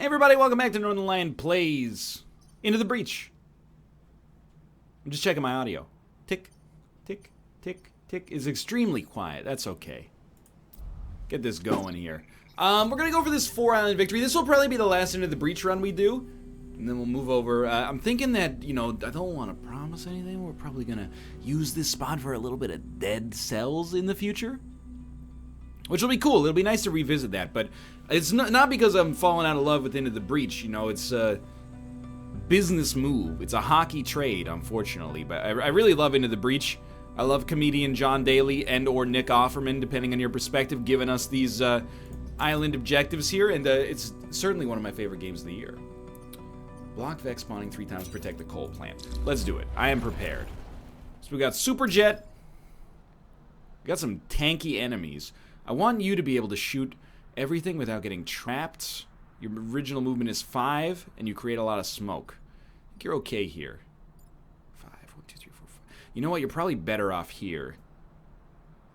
Hey everybody, welcome back to Northernlion Plays Into the Breach. I'm just checking my audio. Tick, tick, tick, tick is extremely quiet. That's okay. Get this going here. We're gonna go for this 4-island victory. This will probably be the last Into the Breach run we do. And then we'll move over. I'm thinking that, you know, I don't want to promise anything. We're probably gonna use this spot for a little bit of dead cells in the future. Which will be cool. It'll be nice to revisit that, but it's not because I'm falling out of love with Into the Breach. You know, it's a business move. It's a hockey trade, unfortunately. But I really love Into the Breach. I love comedian John Daly and or Nick Offerman, depending on your perspective, giving us these island objectives here, and it's certainly one of my favorite games of the year. Block Vex spawning 3 times, protect the coal plant. Let's do it. I am prepared. So we got Super Jet. We got some tanky enemies. I want you to be able to shoot everything without getting trapped. Your original movement is 5, and you create a lot of smoke. I think you're okay here. 5, 1, 2, 3, 4, 5. You know what? You're probably better off here.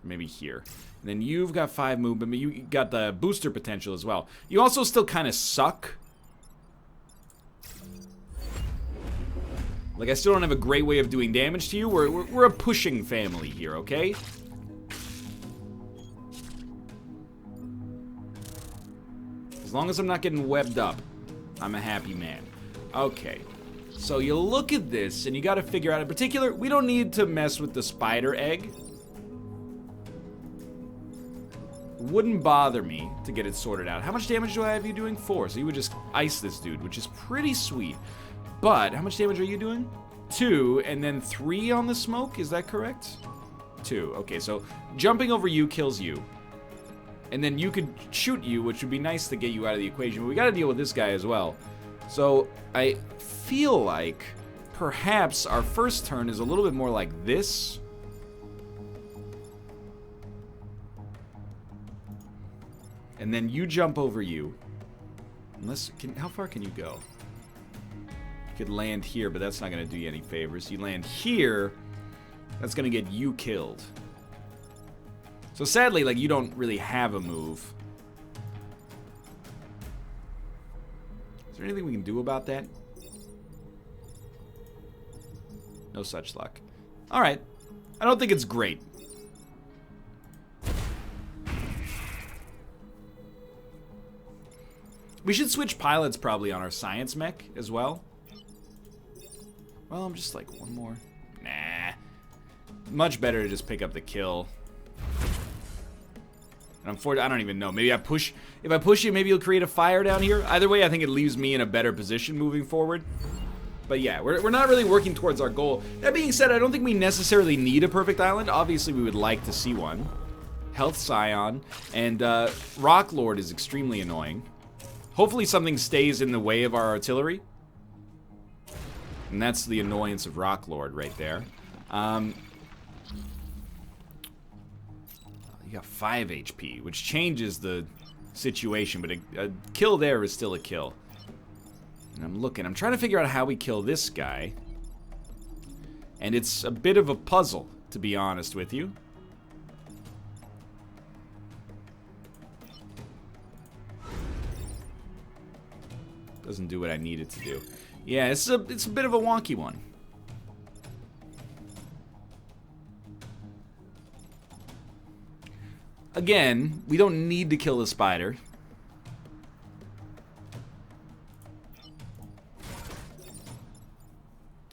Maybe here. And then you've got 5 movement, but you got the booster potential as well. You also still kind of suck. Like, I still don't have a great way of doing damage to you. We're a pushing family here, okay? As long as I'm not getting webbed up, I'm a happy man. Okay, so you look at this, and you gotta figure out, in particular, we don't need to mess with the spider egg. Wouldn't bother me to get it sorted out. How much damage do I have you doing? 4, so you would just ice this dude, which is pretty sweet. But, how much damage are you doing? 2, and then 3 on the smoke, is that correct? 2, okay, so jumping over you kills you. And then you could shoot you, which would be nice to get you out of the equation. But we gotta deal with this guy as well. So, I feel like perhaps our first turn is a little bit more like this. And then you jump over you. Unless, how far can you go? You could land here, but that's not gonna do you any favors. You land here, that's gonna get you killed. So sadly, like, you don't really have a move. Is there anything we can do about that? No such luck. Alright. I don't think it's great. We should switch pilots probably on our science mech as well. Well, I'm just like, one more. Nah. Much better to just pick up the kill. And I don't even know. Maybe I push. If I push you, maybe you'll create a fire down here. Either way, I think it leaves me in a better position moving forward. But yeah, we're not really working towards our goal. That being said, I don't think we necessarily need a perfect island. Obviously, we would like to see one. Health Scion. And Rock Lord is extremely annoying. Hopefully something stays in the way of our artillery. And that's the annoyance of Rock Lord right there. You got 5 HP, which changes the situation, but a kill there is still a kill. And I'm trying to figure out how we kill this guy. And it's a bit of a puzzle, to be honest with you. Doesn't do what I need it to do. Yeah, it's a bit of a wonky one. Again, we don't need to kill the spider.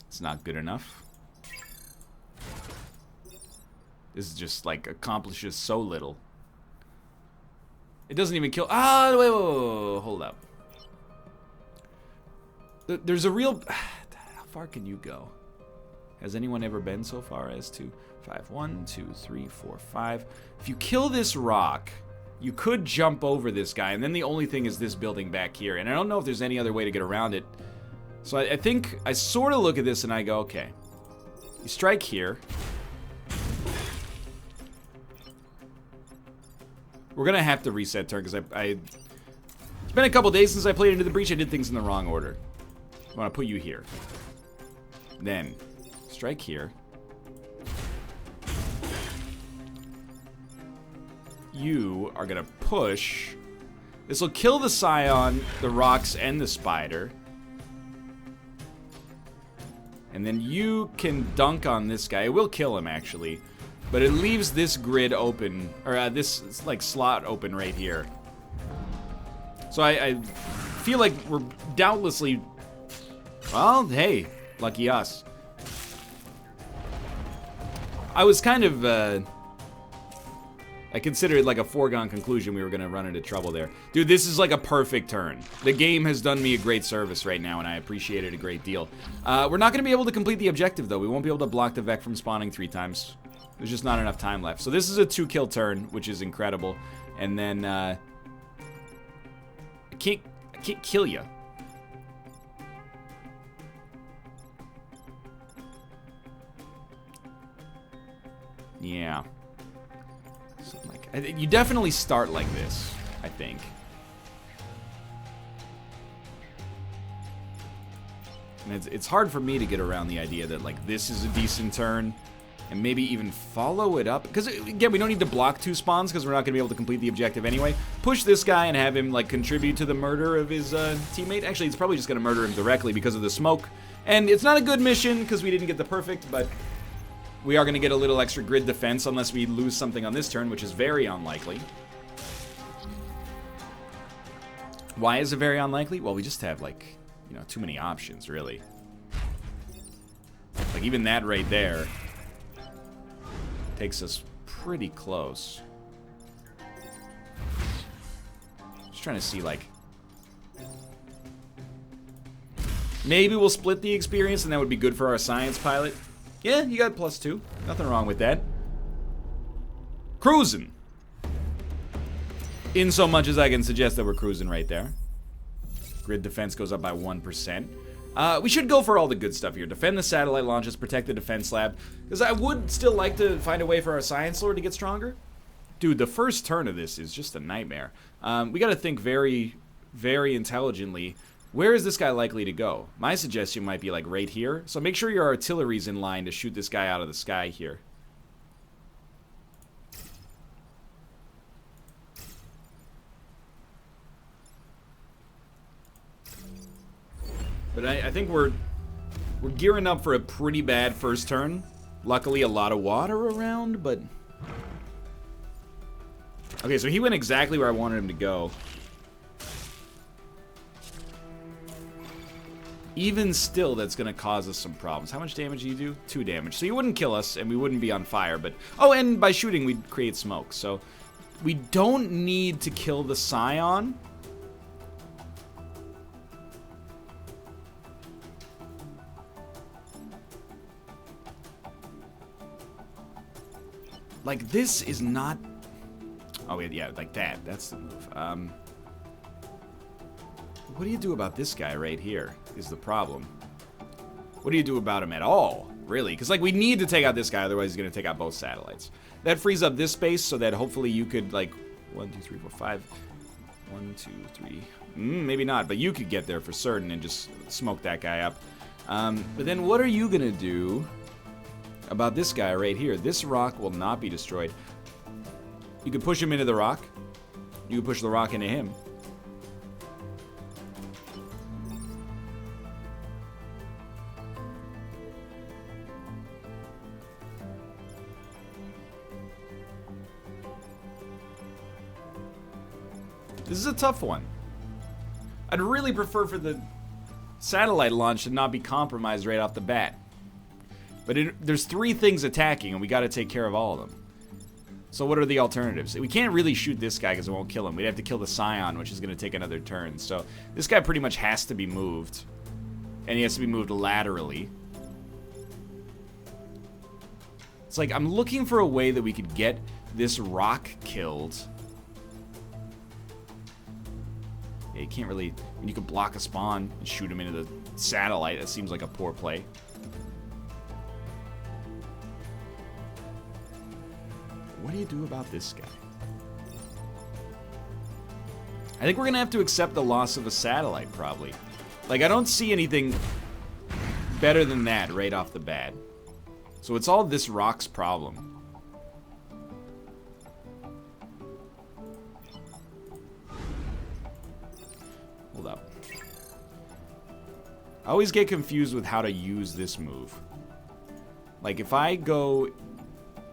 It's not good enough. This is just like accomplishes so little. It doesn't even kill. Ah, wait, hold up. There's a real. How far can you go? Has anyone ever been so far as to 5? 1, 2, 3, 4, 5. If you kill this rock, you could jump over this guy, and then the only thing is this building back here. And I don't know if there's any other way to get around it. So I think I sort of look at this and I go, okay. You strike here. We're gonna have to reset turn because it's been a couple days since I played Into the Breach. I did things in the wrong order. I want to put you here. Then strike here. You are gonna push This will kill the Scion, the rocks, and the spider. And then you can dunk on this guy. It will kill him, actually. But it leaves this grid open, or this, like, slot open right here. So I feel like we're doubtlessly... Well, hey, lucky us. I was kind of, I considered it like a foregone conclusion we were going to run into trouble there. Dude, this is like a perfect turn. The game has done me a great service right now, and I appreciate it a great deal. We're not going to be able to complete the objective, though. We won't be able to block the Vec from spawning 3 times. There's just not enough time left. So this is a 2-kill turn, which is incredible. And then, I can't kill you. Yeah. Like, you definitely start like this, I think. And it's hard for me to get around the idea that, like, this is a decent turn, and maybe even follow it up. Because, again, we don't need to block 2 spawns, because we're not going to be able to complete the objective anyway. Push this guy and have him, like, contribute to the murder of his teammate. Actually, it's probably just going to murder him directly because of the smoke. And it's not a good mission, because we didn't get the perfect, but... we are going to get a little extra grid defense unless we lose something on this turn, which is very unlikely. Why is it very unlikely? Well, we just have, like, you know, too many options, really. Like, even that right there takes us pretty close. Just trying to see, like... maybe we'll split the experience, and that would be good for our science pilot. Yeah, you got +2. Nothing wrong with that. Cruising. In so much as I can suggest that we're cruising right there. Grid defense goes up by 1%. We should go for all the good stuff here. Defend the satellite launches, protect the defense lab. Because I would still like to find a way for our science lord to get stronger. Dude, the first turn of this is just a nightmare. We got to think very, very intelligently. Where is this guy likely to go? My suggestion might be, like, right here. So make sure your artillery's in line to shoot this guy out of the sky here. But I think we're gearing up for a pretty bad first turn. Luckily, a lot of water around, but... okay, so he went exactly where I wanted him to go. Even still, that's going to cause us some problems. How much damage do you do? 2 damage. So you wouldn't kill us, and we wouldn't be on fire, but... oh, and by shooting, we'd create smoke. So we don't need to kill the Scion. Like, this is not... oh, yeah, like that. That's the move. What do you do about this guy right here is the problem. What do you do about him at all, really? Because, like, we need to take out this guy, otherwise he's going to take out both satellites. That frees up this space so that hopefully you could, like, 1, 2, 3, 4, 5. 1, 2, 3. Maybe not, but you could get there for certain and just smoke that guy up. But then what are you going to do about this guy right here? This rock will not be destroyed. You could push him into the rock. You could push the rock into him. This is a tough one. I'd really prefer for the satellite launch to not be compromised right off the bat. But there's 3 things attacking, and we got to take care of all of them. So what are the alternatives? We can't really shoot this guy because it won't kill him. We'd have to kill the Scion, which is going to take another turn. So this guy pretty much has to be moved. And he has to be moved laterally. It's like, I'm looking for a way that we could get this rock killed. Yeah, you can't really... I mean, you could block a spawn and shoot him into the satellite. That seems like a poor play. What do you do about this guy? I think we're gonna have to accept the loss of a satellite, probably. Like, I don't see anything better than that right off the bat. So it's all this rock's problem. I always get confused with how to use this move. Like, if I go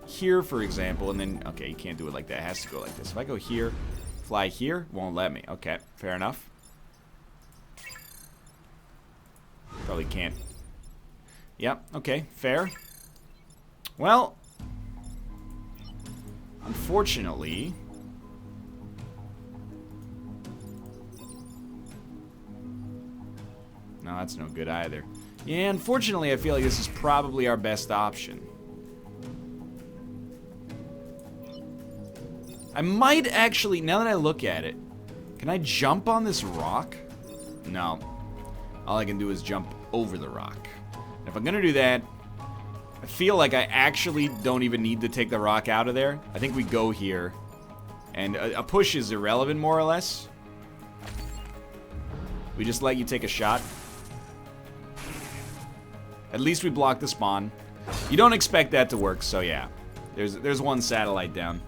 here, for example, and then... Okay, you can't do it like that. It has to go like this. If I go here, fly here, won't let me. Okay, fair enough. Probably can't. Yep, okay, fair. Well, unfortunately... No, that's no good either. Yeah, unfortunately, I feel like this is probably our best option. I might actually, now that I look at it, can I jump on this rock? No. All I can do is jump over the rock. And if I'm gonna do that, I feel like I actually don't even need to take the rock out of there. I think we go here, and a push is irrelevant, more or less. We just let you take a shot. At least we block the spawn. You don't expect that to work, so yeah. There's one satellite down.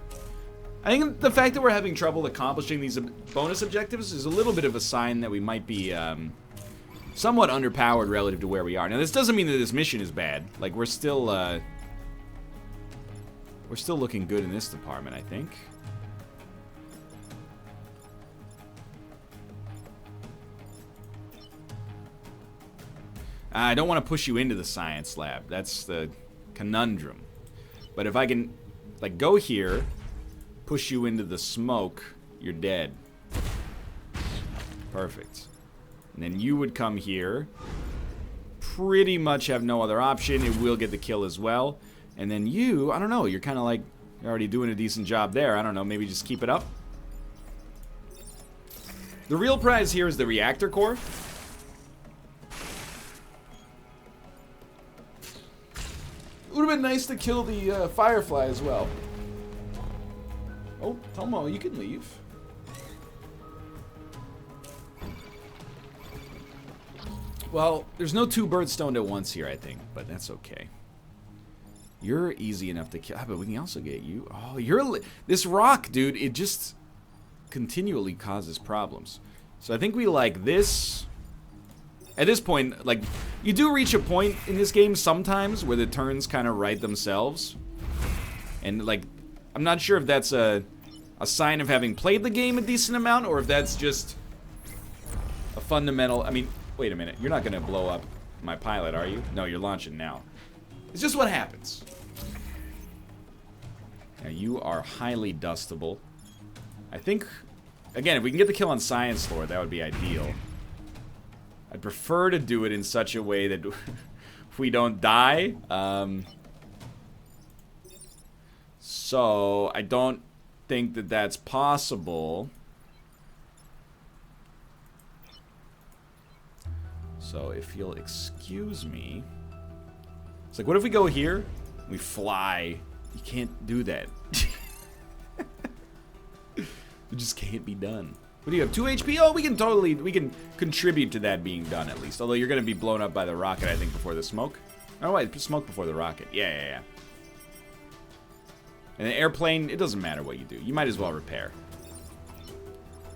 I think the fact that we're having trouble accomplishing these bonus objectives is a little bit of a sign that we might be somewhat underpowered relative to where we are. Now, this doesn't mean that this mission is bad. Like, we're still looking good in this department, I think. I don't want to push you into the science lab. That's the conundrum. But if I can, like, go here, push you into the smoke, you're dead. Perfect. And then you would come here. Pretty much have no other option. It will get the kill as well. And then you, I don't know, you're kind of like, you're already doing a decent job there. I don't know, maybe just keep it up. The real prize here is the reactor core. It would have been nice to kill the Firefly as well. Oh, Tomo, you can leave. Well, there's no two birds stoned at once here, I think, but that's okay. You're easy enough to kill, but we can also get you. Oh, you're this rock, dude. It just continually causes problems. So I think we like this. At this point, like, you do reach a point in this game sometimes where the turns kind of right themselves. And, like, I'm not sure if that's a sign of having played the game a decent amount, or if that's just a fundamental... I mean, wait a minute. You're not going to blow up my pilot, are you? No, you're launching now. It's just what happens. Now, you are highly dustable. I think, again, if we can get the kill on Science Lord, that would be ideal. I'd prefer to do it in such a way that we don't die. So, I don't think that that's possible. So, if you'll excuse me. It's like, what if we go here? We fly. You can't do that. It just can't be done. What do you have, 2 HP? Oh, we can contribute to that being done at least. Although you're going to be blown up by the rocket, I think, before the smoke. Oh, wait, smoke before the rocket. Yeah. And the airplane, it doesn't matter what you do. You might as well repair.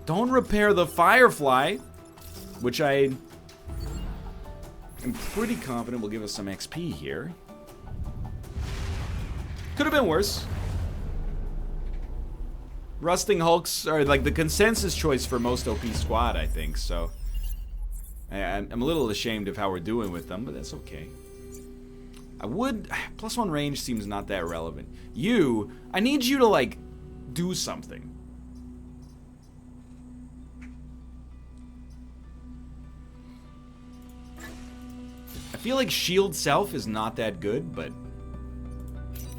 Don't repair the Firefly, which I am pretty confident will give us some XP here. Could have been worse. Rusting Hulks are like the consensus choice for most OP squad, I think, so I'm a little ashamed of how we're doing with them, but that's okay. I would... +1 range seems not that relevant. You, I need you to, like, do something. I feel like shield self is not that good, but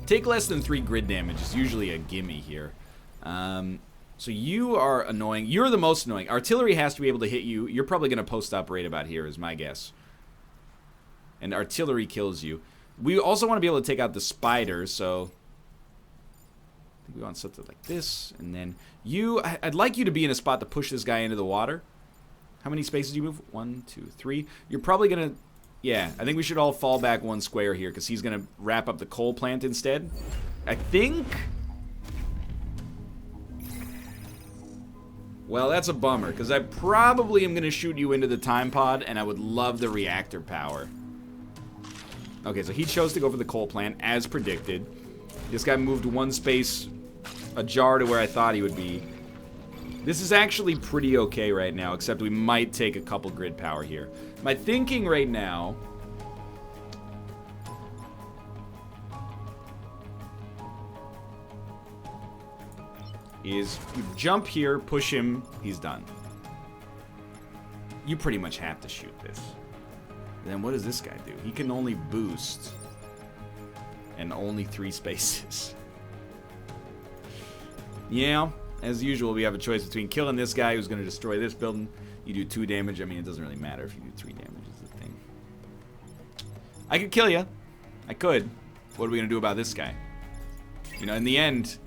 take less than 3 grid damage is usually a gimme here. So you are annoying. You're the most annoying. Artillery has to be able to hit you. You're probably going to post-up right about here is my guess. And artillery kills you. We also want to be able to take out the spider, so I think we want something like this. And then you, I'd like you to be in a spot to push this guy into the water. How many spaces do you move? 1, 2, 3. You're probably going to, yeah, I think we should all fall back 1 square here because he's going to wrap up the coal plant instead. I think... Well, that's a bummer, because I probably am going to shoot you into the time pod, and I would love the reactor power. Okay, so he chose to go for the coal plant, as predicted. This guy moved one space ajar to where I thought he would be. This is actually pretty okay right now, except we might take a couple grid power here. My thinking right now is you jump here, push him, he's done. You pretty much have to shoot this. And then what does this guy do? He can only boost. And only 3 spaces. Yeah, as usual, we have a choice between killing this guy who's going to destroy this building. You do 2 damage. I mean, it doesn't really matter if you do 3 damage is the thing. I could kill you. I could. What are we going to do about this guy? You know, in the end,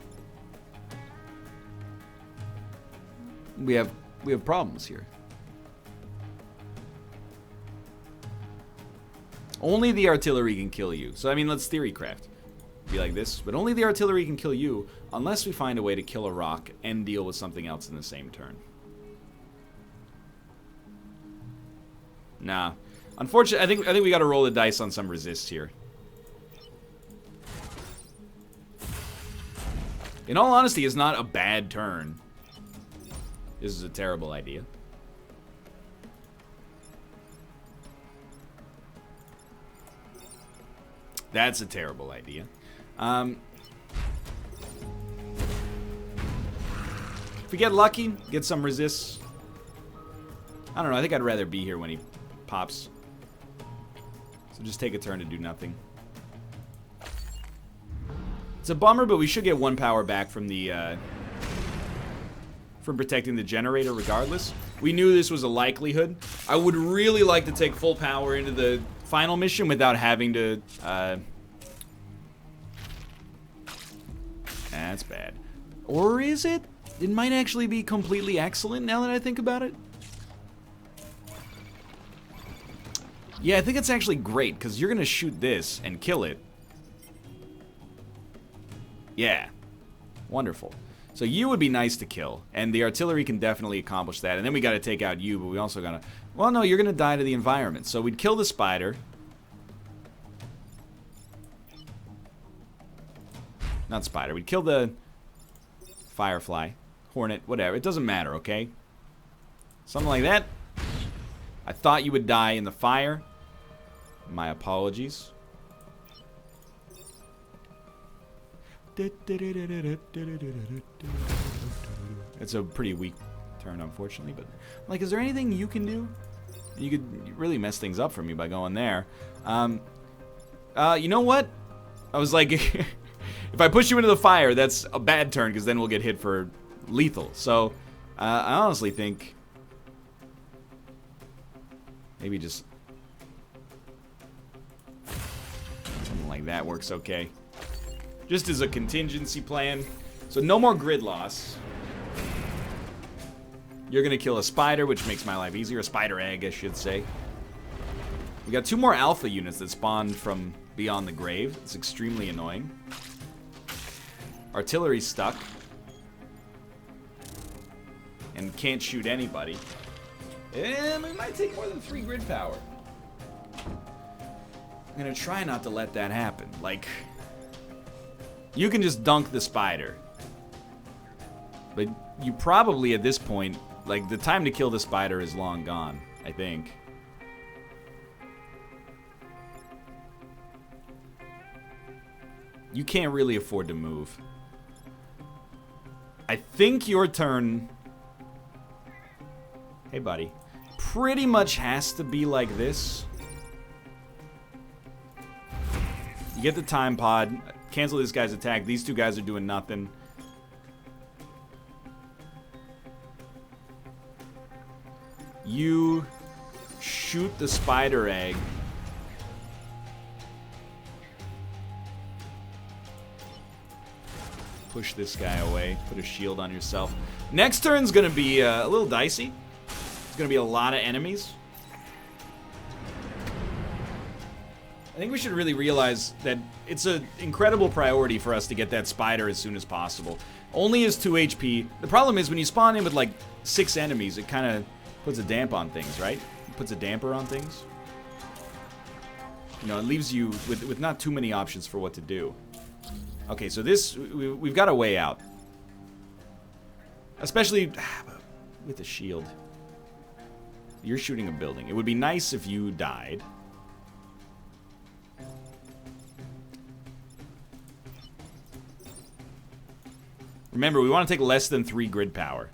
we have problems here. Only the artillery can kill you. So, I mean, let's theorycraft. Be like this. But only the artillery can kill you unless we find a way to kill a rock and deal with something else in the same turn. Nah. Unfortunately, I think we got to roll the dice on some resists here. In all honesty, it's not a bad turn. This is a terrible idea. That's a terrible idea. If we get lucky, get some resists. I don't know, I think I'd rather be here when he pops. So just take a turn to do nothing. It's a bummer, but we should get 1 power back from the from protecting the generator regardless. We knew this was a likelihood. I would really like to take full power into the final mission without having to that's bad. Or is it? It might actually be completely excellent now that I think about it. Yeah, I think it's actually great, because you're going to shoot this and kill it. Yeah. Wonderful. So you would be nice to kill, and the artillery can definitely accomplish that. And then we got to take out you, but we also got to... Well, no, you're going to die to the environment. So we'd kill the spider. Not spider. We'd kill the firefly, hornet, whatever. It doesn't matter, okay? Something like that. I thought you would die in the fire. My apologies. It's a pretty weak turn, unfortunately, but like, is there anything you can do? You could really mess things up for me by going there. You know what? I was like, if I push you into the fire, that's a bad turn, because then we'll get hit for lethal. So, I honestly think maybe just something like that works okay. Just as a contingency plan. So no more grid loss. You're gonna kill a spider, which makes my life easier. A spider egg, I should say. We got 2 more alpha units that spawned from beyond the grave. It's extremely annoying. Artillery's stuck. And can't shoot anybody. And we might take more than 3 grid power. I'm gonna try not to let that happen. Like, you can just dunk the spider. But you probably, at this point, like, the time to kill the spider is long gone, I think. You can't really afford to move. I think your turn... Hey, buddy. Pretty much has to be like this. You get the time pod. Cancel this guy's attack. These 2 guys are doing nothing. You shoot the spider egg. Push this guy away. Put a shield on yourself. Next turn's gonna be a little dicey. There's gonna be a lot of enemies. I think we should really realize that it's an incredible priority for us to get that spider as soon as possible. Only is 2 HP. The problem is when you spawn in with like 6 enemies, it kind of puts a damp on things, right? It puts a damper on things. You know, it leaves you with not too many options for what to do. Okay, so this, we've got a way out. Especially with the shield. You're shooting a building. It would be nice if you died. Remember, we want to take less than 3 grid power.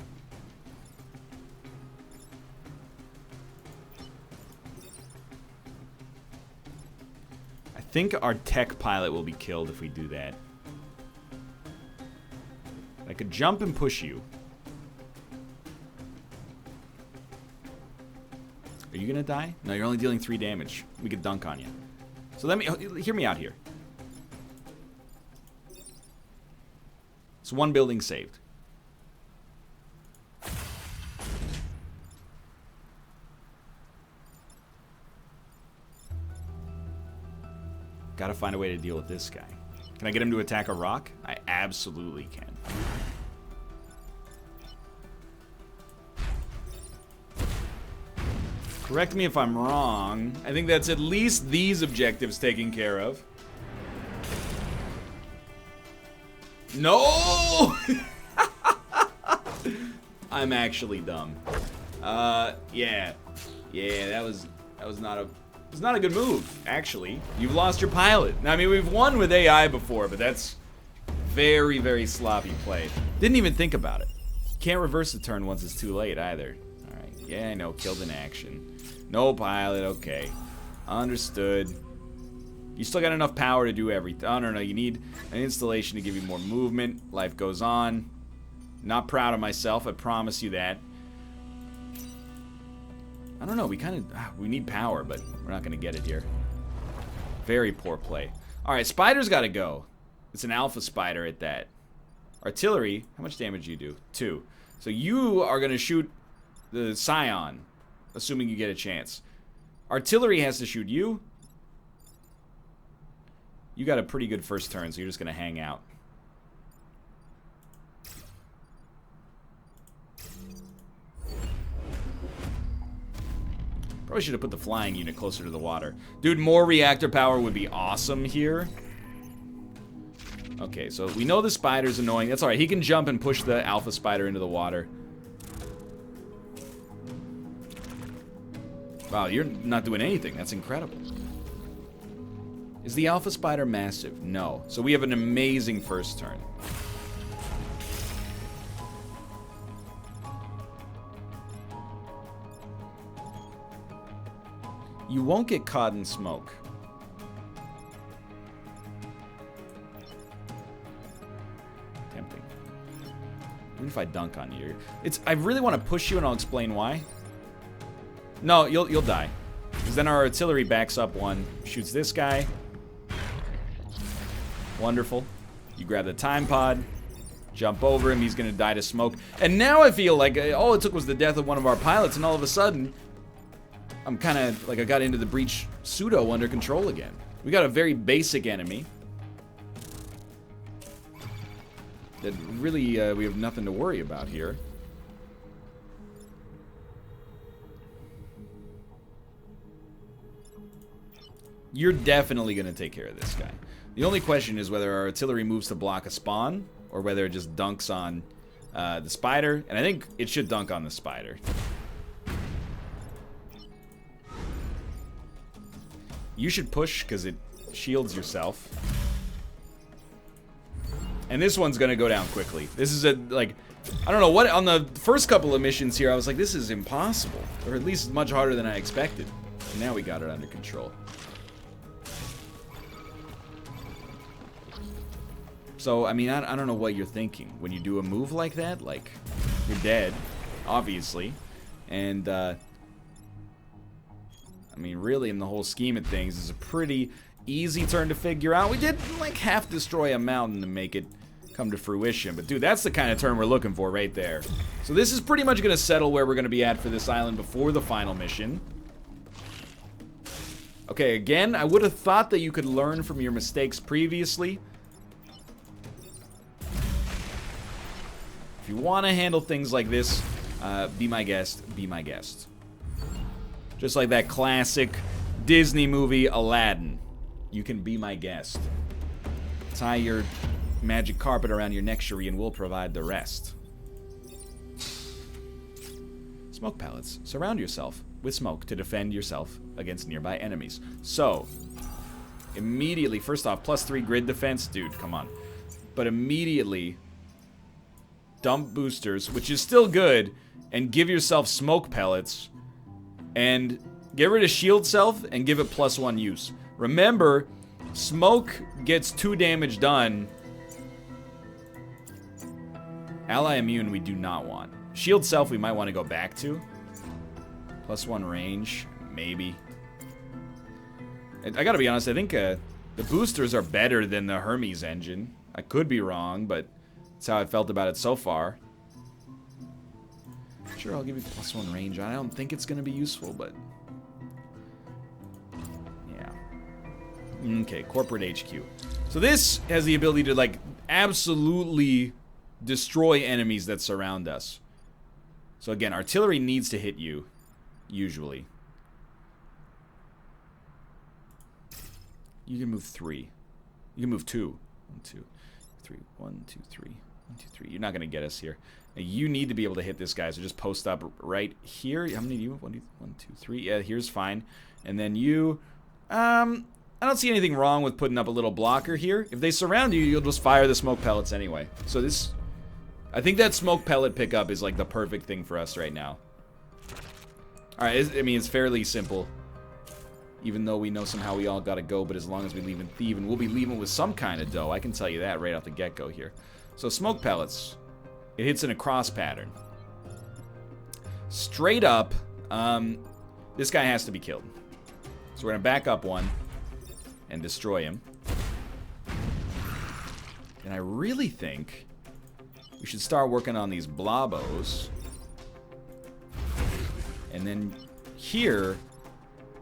I think our tech pilot will be killed if we do that. I could jump and push you. Are you gonna die? No, you're only dealing 3 damage. We could dunk on you. So let me hear me out here. It's 1 building saved. Gotta find a way to deal with this guy. Can I get him to attack a rock? I absolutely can. Correct me if I'm wrong. I think that's at least these objectives taken care of. No! I'm actually dumb. Yeah. Yeah, that was not a good move, actually. You've lost your pilot. I mean, we've won with AI before, but that's very, very sloppy play. Didn't even think about it. Can't reverse the turn once it's too late either. Alright, yeah, I know, killed in action. No pilot, okay. Understood. You still got enough power to do everything. Oh, no, you need an installation to give you more movement. Life goes on. Not proud of myself, I promise you that. I don't know, we need power, but we're not gonna get it here. Very poor play. Alright, spider's gotta go. It's an alpha spider at that. Artillery, how much damage do you do? 2. So you are gonna shoot the Scion, assuming you get a chance. Artillery has to shoot you. You got a pretty good first turn, so you're just gonna hang out. Probably should have put the flying unit closer to the water. Dude, more reactor power would be awesome here. Okay, so we know the spider's annoying. That's alright. He can jump and push the alpha spider into the water. Wow, you're not doing anything. That's incredible. Is the alpha spider massive? No. So we have an amazing first turn. You won't get caught in smoke. Tempting. Even if I dunk on you. I really want to push you and I'll explain why. No, you'll die. Because then our artillery backs up 1, shoots this guy. Wonderful. You grab the time pod, jump over him, he's gonna die to smoke. And now I feel like all it took was the death of one of our pilots, and all of a sudden, I'm kind of like I got into the breach pseudo under control again. We got a very basic enemy that really we have nothing to worry about here. You're definitely going to take care of this guy. The only question is whether our artillery moves to block a spawn or whether it just dunks on the spider. And I think it should dunk on the spider. You should push because it shields yourself. And this one's going to go down quickly. This is I don't know what, on the first couple of missions here, I was like, this is impossible. Or at least much harder than I expected. And now we got it under control. So, I mean, I don't know what you're thinking. When you do a move like that, like, you're dead, obviously. And, I mean, really, in the whole scheme of things, it's a pretty easy turn to figure out. We did, like, half destroy a mountain to make it come to fruition. But, dude, that's the kind of turn we're looking for right there. So this is pretty much going to settle where we're going to be at for this island before the final mission. Okay, again, I would have thought that you could learn from your mistakes previously. If you want to handle things like this Be my guest, be my guest. Just like that classic Disney movie, Aladdin. You can be my guest. Tie your magic carpet around your neck, Cherie, and we'll provide the rest. Smoke pellets. Surround yourself with smoke to defend yourself against nearby enemies. So, immediately, first off, +3 grid defense. Dude, come on. But immediately, dump boosters, which is still good, and give yourself smoke pellets, and get rid of shield self, and give it +1 use. Remember, smoke gets 2 damage done. Ally immune we do not want. Shield self we might want to go back to. +1 range, maybe. I gotta be honest, I think the boosters are better than the Hermes engine. I could be wrong, but that's how I felt about it so far. Sure, I'll give you +1 range. I don't think it's gonna be useful, but... yeah. Okay, corporate HQ. So this has the ability to, like, absolutely destroy enemies that surround us. So again, artillery needs to hit you, usually. You can move 3. You can move 2. 1, 2, 3. 1, 2, 3. 1, 2, 3. You're not going to get us here. Now, you need to be able to hit this guy, so just post up right here. How many do you have? 1, 2, 3. Yeah, here's fine. And then you... I don't see anything wrong with putting up a little blocker here. If they surround you, you'll just fire the smoke pellets anyway. So this... I think that smoke pellet pickup is like the perfect thing for us right now. Alright, I mean, it's fairly simple. Even though we know somehow we all gotta go, but as long as we leave in thief, and we'll be leaving with some kind of dough. I can tell you that right off the get-go here. So smoke pellets. It hits in a cross pattern. Straight up, this guy has to be killed. So we're gonna back up one and destroy him. And I really think we should start working on these blobos. And then here,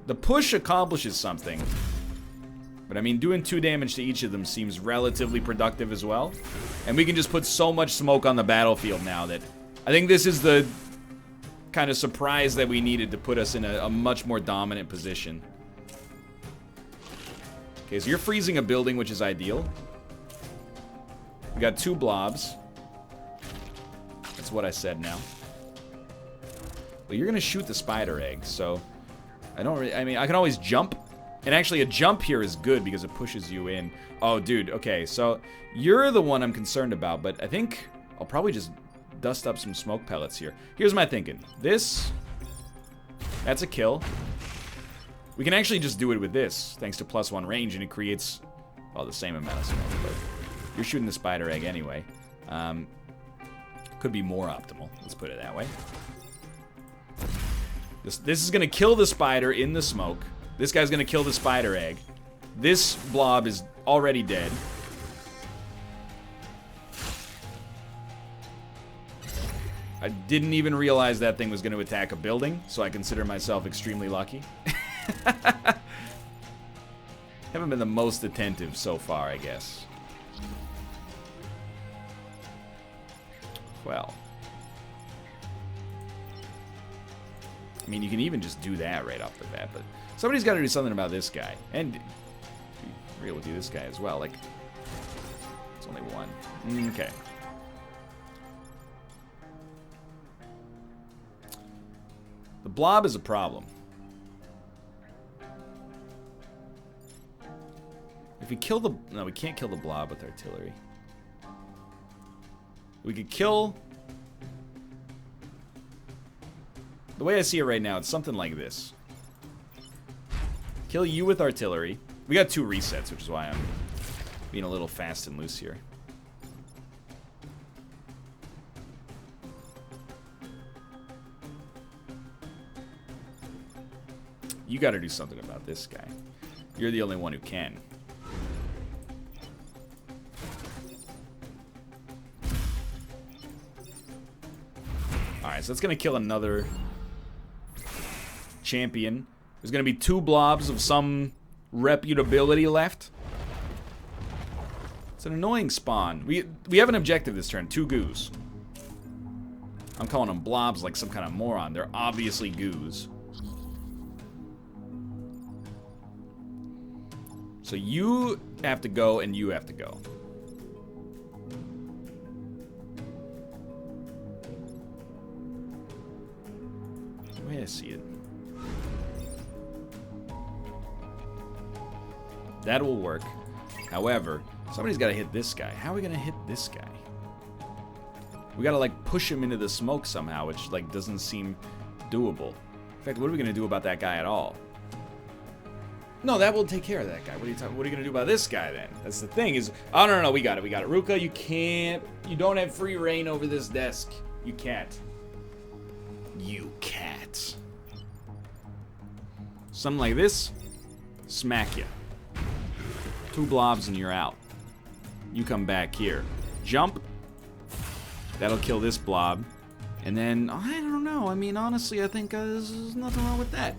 the push accomplishes something. But I mean, doing 2 damage to each of them seems relatively productive as well. And we can just put so much smoke on the battlefield now that I think this is the kind of surprise that we needed to put us in a much more dominant position. Okay, so you're freezing a building, which is ideal. We got 2 blobs. That's what I said now. Well, you're gonna shoot the spider egg, so I don't really, I mean, I can always jump. And actually, a jump here is good because it pushes you in. Oh, dude, okay, so you're the one I'm concerned about, but I think I'll probably just dust up some smoke pellets here. Here's my thinking. This, that's a kill. We can actually just do it with this, thanks to +1 range, and it creates, well, the same amount of smoke, but you're shooting the spider egg anyway. Could be more optimal, let's put it that way. This is gonna kill the spider in the smoke. This guy's gonna kill the spider egg. This blob is already dead. I didn't even realize that thing was gonna attack a building, so I consider myself extremely lucky. Haven't been the most attentive so far, I guess. Well. I mean, you can even just do that right off the bat, but somebody's got to do something about this guy. And be real with you, this guy as well. Like, it's only 1. Okay. The blob is a problem. If we kill the... No, we can't kill the blob with artillery. We could kill... The way I see it right now, it's something like this. Kill you with artillery. We got 2 resets, which is why I'm being a little fast and loose here. You gotta do something about this guy. You're the only one who can. Alright, so it's gonna kill another champion. There's gonna be 2 blobs of some reputability left. It's an annoying spawn. We have an objective this turn, 2 goos. I'm calling them blobs like some kind of moron. They're obviously goos. So you have to go and you have to go. The way I see it. That will work. However, somebody's got to hit this guy. How are we going to hit this guy? We got to, like, push him into the smoke somehow, which, like, doesn't seem doable. In fact, what are we going to do about that guy at all? No, that will take care of that guy. What are you going to do about this guy, then? That's the thing is... Oh, no, we got it. Ruka, you can't... You don't have free reign over this desk. You can't. You can't. Something like this. Smack you. 2 blobs and you're out. You come back here. Jump. That'll kill this blob. And then, I don't know. I mean, honestly, I think there's nothing wrong with that.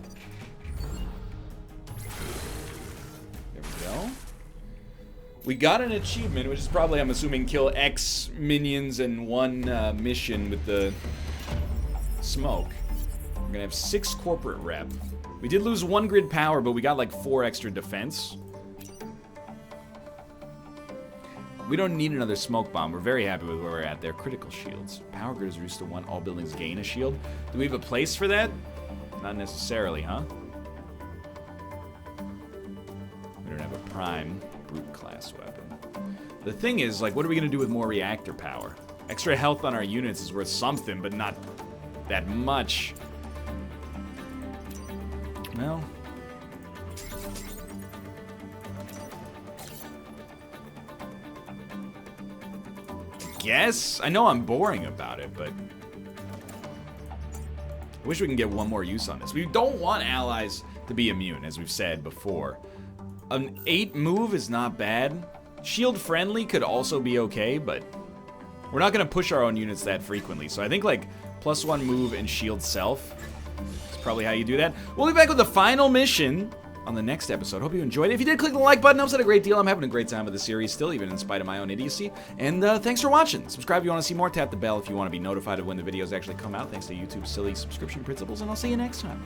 There we go. We got an achievement, which is probably, I'm assuming, kill X minions in 1 mission with the smoke. We're gonna have 6 corporate rep. We did lose 1 grid power, but we got like 4 extra defense. We don't need another smoke bomb. We're very happy with where we're at there. Critical shields. Power grid is reduced to 1. All buildings gain a shield. Do we have a place for that? Not necessarily, huh? We don't have a prime brute class weapon. The thing is, like, what are we going to do with more reactor power? Extra health on our units is worth something, but not that much. Well... Yes, I know I'm boring about it, but I wish we can get 1 more use on this. We don't want allies to be immune, as we've said before. An 8 move is not bad. Shield friendly could also be okay, but we're not going to push our own units that frequently. So I think like +1 move and shield self is probably how you do that. We'll be back with the final mission on the next episode. Hope you enjoyed it. If you did, click the like button. Helps out a great deal. I'm having a great time with the series still, even in spite of my own idiocy. And thanks for watching. Subscribe if you want to see more. Tap the bell if you want to be notified of when the videos actually come out. Thanks to YouTube's silly subscription principles, and I'll see you next time.